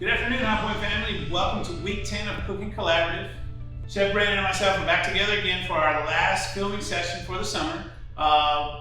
Good afternoon, Hot Point family. Welcome to week 10 of Cooking Collaborative. Chef Brandon and myself are back together again for our last filming session for the summer.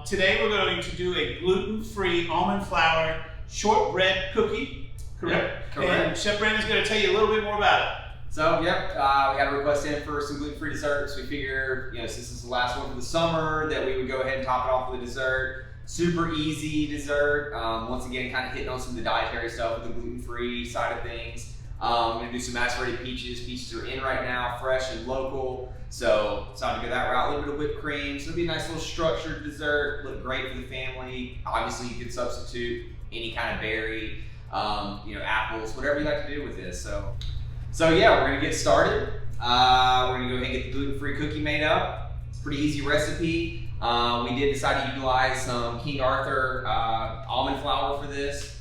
Today we're going to do a gluten-free almond flour shortbread cookie. Correct? Yep, correct. And Chef Brandon's going to tell you a little bit more about it. So, we got a request in for some gluten-free desserts. We figure, since this is the last one for the summer, that we would go ahead and top it off with a dessert. Super easy dessert. Once again, kind of hitting on some of the dietary stuff with the gluten-free side of things. I'm gonna do some macerated peaches. Peaches are in right now, fresh and local. So decided to go that route. A little bit of whipped cream. So it'll be a nice little structured dessert. Look great for the family. Obviously, you could substitute any kind of berry, apples, whatever you like to do with this. So yeah, we're gonna get started. We're gonna go ahead and get the gluten-free cookie made up. It's a pretty easy recipe. We did decide to utilize some King Arthur almond flour for this.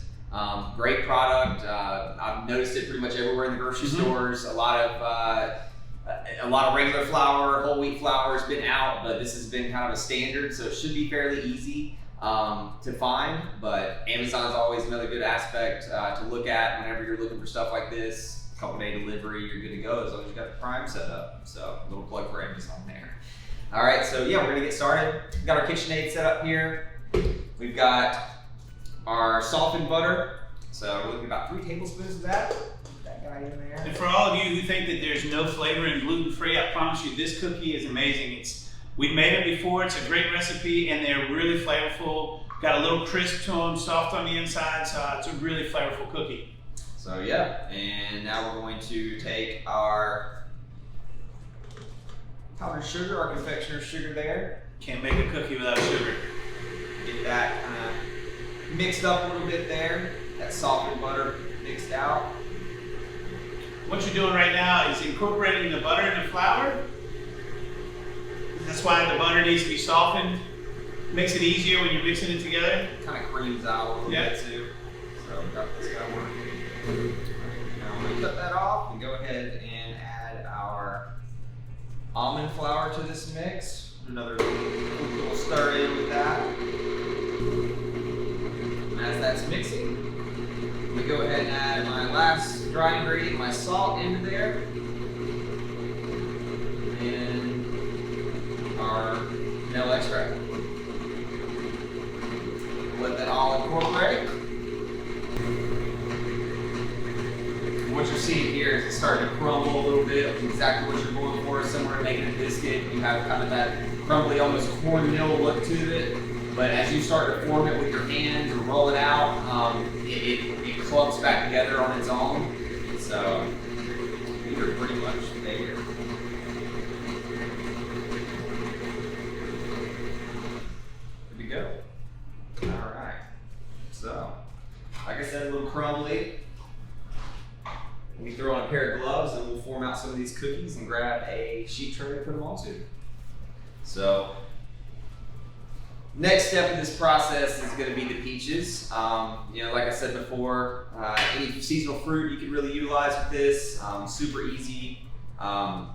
Great product. I've noticed it pretty much everywhere in the grocery stores. A lot of regular flour, whole wheat flour has been out, but this has been kind of a standard, so it should be fairly easy to find. But Amazon's always another good aspect to look at whenever you're looking for stuff like this. Couple-day delivery, you're good to go as long as you got the Prime set up. So a little plug for Amazon there. All right, so yeah, we're gonna get started. We've got our KitchenAid set up here. We've got our softened butter. So we're looking at about 3 tablespoons of that. Put that guy in there. And for all of you who think that there's no flavor in gluten-free, I promise you this cookie is amazing. We've made it before, it's a great recipe, and they're really flavorful. Got a little crisp to them, soft on the inside, so it's a really flavorful cookie. So yeah, and now we're going to take our powdered sugar, our confectioner's sugar there. Can't make a cookie without sugar. Get that kind of mixed up a little bit there. That softened butter mixed out. What you're doing right now is incorporating the butter and the flour. That's why the butter needs to be softened. Makes it easier when you're mixing it together. Kind of creams out a little bit too. So we got this guy working. Now I'm gonna cut that off and go ahead and add our almond flour to this mix. Another little stir in with that. And as that's mixing, I'm gonna go ahead and add my last dry ingredient, my salt, into there. And our vanilla extract. Let that all incorporate. What you're seeing here is it's starting to crumble a little bit. Exactly what you're going for, similar to making a biscuit. You have kind of that crumbly, almost cornmeal look to it. But as you start to form it with your hands or roll it out, it clumps back together on its own. So these are pretty much there. Here we go. All right. So, like I said, a little crumbly. We throw on a pair of gloves and we'll form out some of these cookies and grab a sheet tray to put them onto. So, next step in this process is going to be the peaches. Like I said before, any seasonal fruit you can really utilize with this. Super easy. Like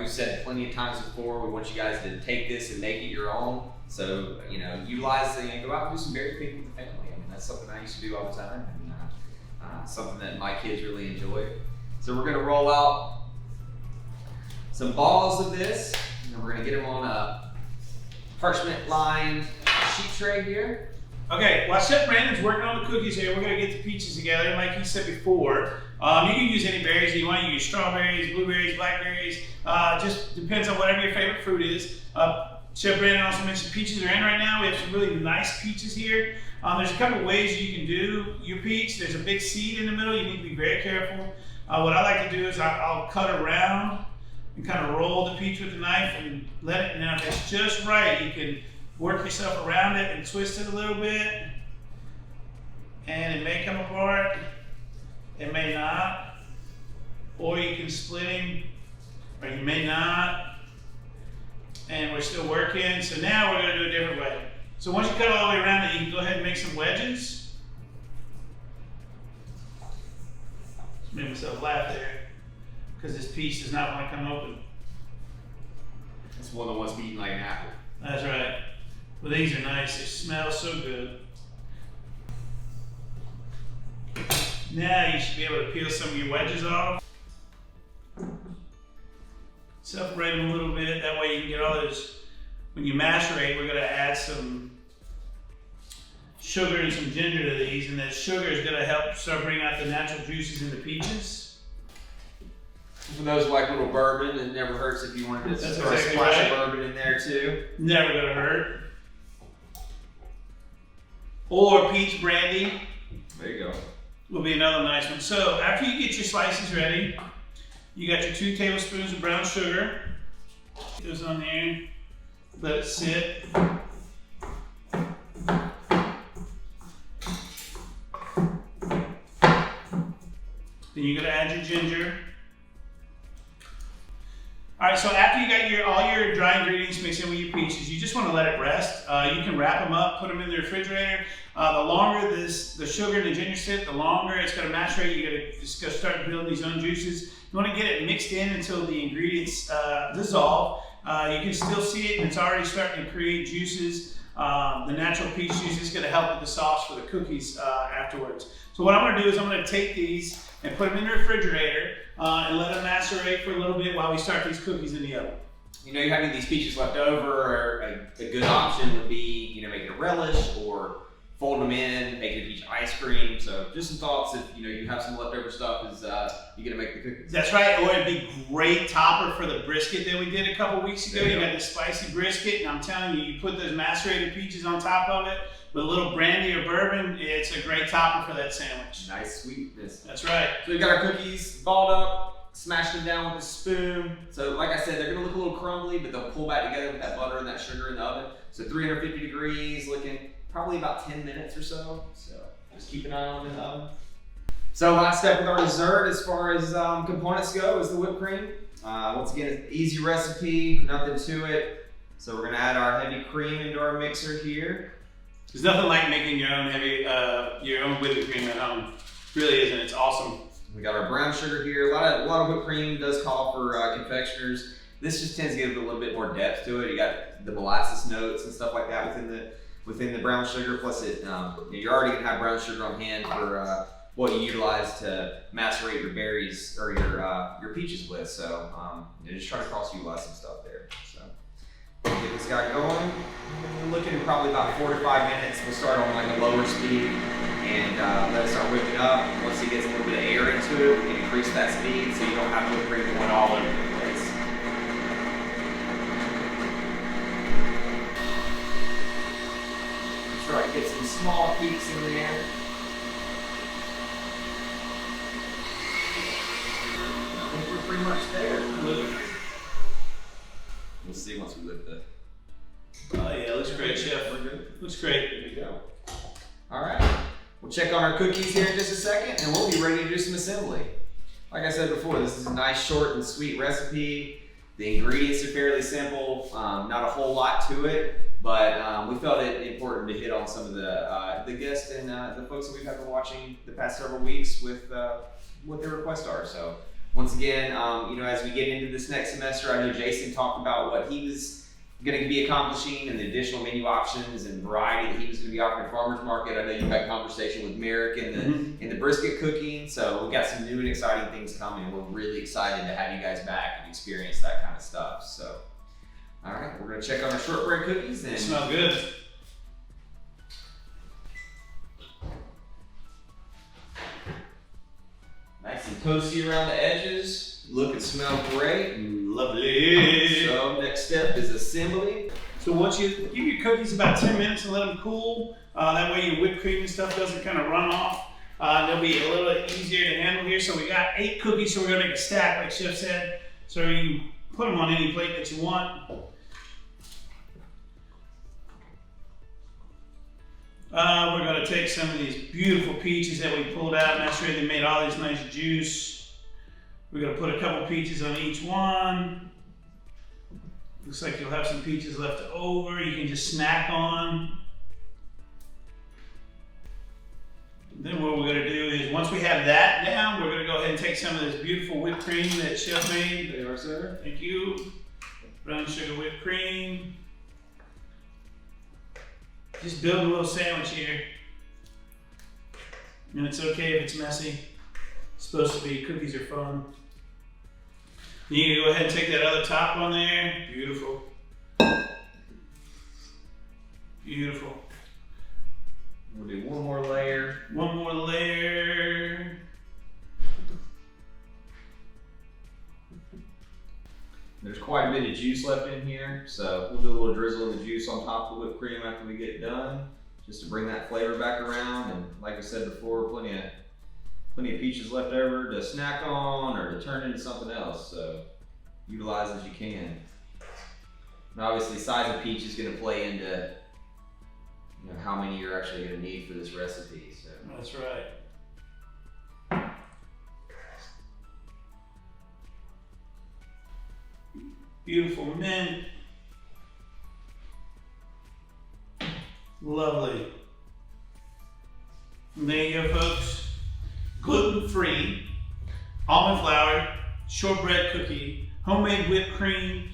we've said plenty of times before, we want you guys to take this and make it your own. So, utilize it, go out and do some berry picking with the family. I mean, that's something I used to do all the time. Something that my kids really enjoy. So we're gonna roll out some balls of this, and we're gonna get them on a parchment-lined sheet tray here. Okay, while Chef Brandon's working on the cookies here, we're gonna get the peaches together. Like he said before, you can use any berries you want. You can use strawberries, blueberries, blackberries. Just depends on whatever your favorite fruit is. Chef Brandon also mentioned peaches are in right now. We have some really nice peaches here. There's a couple ways you can do your peach. There's a big seed in the middle. You need to be very careful. What I like to do is I'll cut around and kind of roll the peach with the knife and let it. Now, if it's just right, you can work yourself around it and twist it a little bit. And it may come apart. It may not. Or you can split them, or you may not. And we're still working. So now we're going to do a different way. So once you cut all the way around it, you can go ahead and make some wedges. Just made myself laugh there because this piece does not want to come open. It's one that wants to be eaten like an apple. That's right. Well, these are nice. They smell so good. Now you should be able to peel some of your wedges off. Separate them a little bit, that way you can get all those. When you macerate, we're gonna add some sugar and some ginger to these, and that sugar is gonna help start bringing out the natural juices in the peaches. For those who like little bourbon, it never hurts if you wanted to throw a splash of bourbon in there too. Never gonna hurt. Or peach brandy. There you go. Will be another nice one. So after you get your slices ready, you got your 2 tablespoons of brown sugar. Put those on there. Let it sit. Then you're gonna add your ginger. All right, so after you got all your dry ingredients mixed in with your peaches, you just want to let it rest. You can wrap them up, put them in the refrigerator. The longer the sugar and the ginger sit, the longer it's going to macerate. It's going to start building these own juices. You want to get it mixed in until the ingredients dissolve. You can still see it, and it's already starting to create juices. The natural peach juice is going to help with the sauce for the cookies afterwards. So what I'm going to do is I'm going to take these and put them in the refrigerator and let them macerate for a little bit while we start these cookies in the oven. You know, you're having these peaches left over, or a good option would be, you know, making a relish or folding them in, making a peach ice cream. So just some thoughts if, you know, you have some leftover stuff is you're gonna make the cookies. That's right, or it'd be great topper for the brisket that we did a couple weeks ago. You got this spicy brisket, and I'm telling you, you put those macerated peaches on top of it with a little brandy or bourbon, it's a great topper for that sandwich. Nice sweetness. That's right. So we got our cookies balled up, smashed them down with a spoon. So like I said, they're gonna look a little crumbly, but they'll pull back together with that butter and that sugar in the oven. So 350 degrees, looking probably about 10 minutes or so. So just keep an eye on them in the oven. So last step with our dessert as far as components go is the whipped cream. Once again, it's an easy recipe, nothing to it. So we're gonna add our heavy cream into our mixer here. There's nothing like making your own whipping cream at home. Really isn't. It's awesome. We got our brown sugar here. A lot of whipped cream does call for confectioners. This just tends to give it a little bit more depth to it. You got the molasses notes and stuff like that within the brown sugar. Plus, you're already gonna have brown sugar on hand for what you utilize to macerate your berries or your peaches with. So just try to cross-utilize some stuff there. So get this guy going. We're looking at probably about 4 to 5 minutes. We'll start on like a lower speed and let it start whipping up. Once it gets a little bit of air into it, we can increase that speed so you don't have whipped cream going all over the place. Try to get some small peaks in there. I think we're pretty much there. We'll see once we lift the. Oh yeah, looks great, Chef. We're good. Looks great. There you go. All right. We'll check on our cookies here in just a second, and we'll be ready to do some assembly. Like I said before, this is a nice, short, and sweet recipe. The ingredients are fairly simple. Not a whole lot to it. But we felt it important to hit on some of the guests and the folks that we've been watching the past several weeks with what their requests are. So once again, as we get into this next semester, I know Jason talked about what he was going to be accomplishing and the additional menu options and variety that he was going to be offering at Farmers Market. I know you've had conversation with Merrick in the brisket cooking. So we've got some new and exciting things coming. And we're really excited to have you guys back and experience that kind of stuff. So. All right, we're gonna check on our shortbread cookies and. They smell good. Nice and toasty around the edges. Look and smell great. Lovely. So next step is assembly. So once you give your cookies about 10 minutes and let them cool, that way your whipped cream and stuff doesn't kind of run off. They'll be a little bit easier to handle here. So we got 8 cookies, so we're gonna make a stack like Chef said. So you put them on any plate that you want. We're going to take some of these beautiful peaches that we pulled out, macerated, and made all this nice juice. We're going to put a couple peaches on each one. Looks like you'll have some peaches left over you can just snack on. Then what we're going to do is, once we have that down, we're going to go ahead and take some of this beautiful whipped cream that Chef made. There you are, sir. Thank you. Brown sugar whipped cream. Just building a little sandwich here. And it's okay if it's messy. It's supposed to be. Cookies are fun. You can go ahead and take that other top on there. Beautiful. Beautiful. We'll do one more layer. One more layer. There's quite a bit of juice left in here, so we'll do a little drizzle of the juice on top of the whipped cream after we get done, just to bring that flavor back around. And like I said before, plenty of peaches left over to snack on or to turn into something else, so utilize as you can. And obviously size of peach is going to play into how many you're actually going to need for this recipe. So. That's right. Beautiful mint. Lovely. And there you go, folks. Gluten-free, almond flour, shortbread cookie, homemade whipped cream,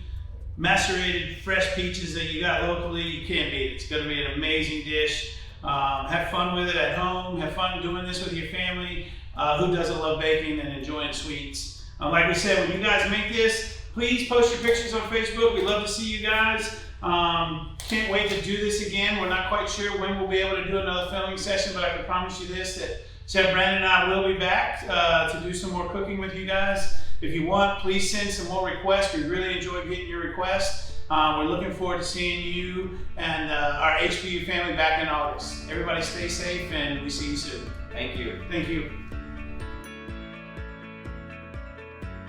macerated fresh peaches that you got locally. You can't beat it. It's going to be an amazing dish. Have fun with it at home. Have fun doing this with your family. Who doesn't love baking and enjoying sweets? Like we said, when you guys make this, please post your pictures on Facebook. We'd love to see you guys. Can't wait to do this again. We're not quite sure when we'll be able to do another filming session, but I can promise you this, that Chef Brandon and I will be back to do some more cooking with you guys. If you want, please send some more requests. We really enjoy getting your requests. We're looking forward to seeing you and our HPU family back in August. Everybody stay safe, and we see you soon. Thank you. Thank you.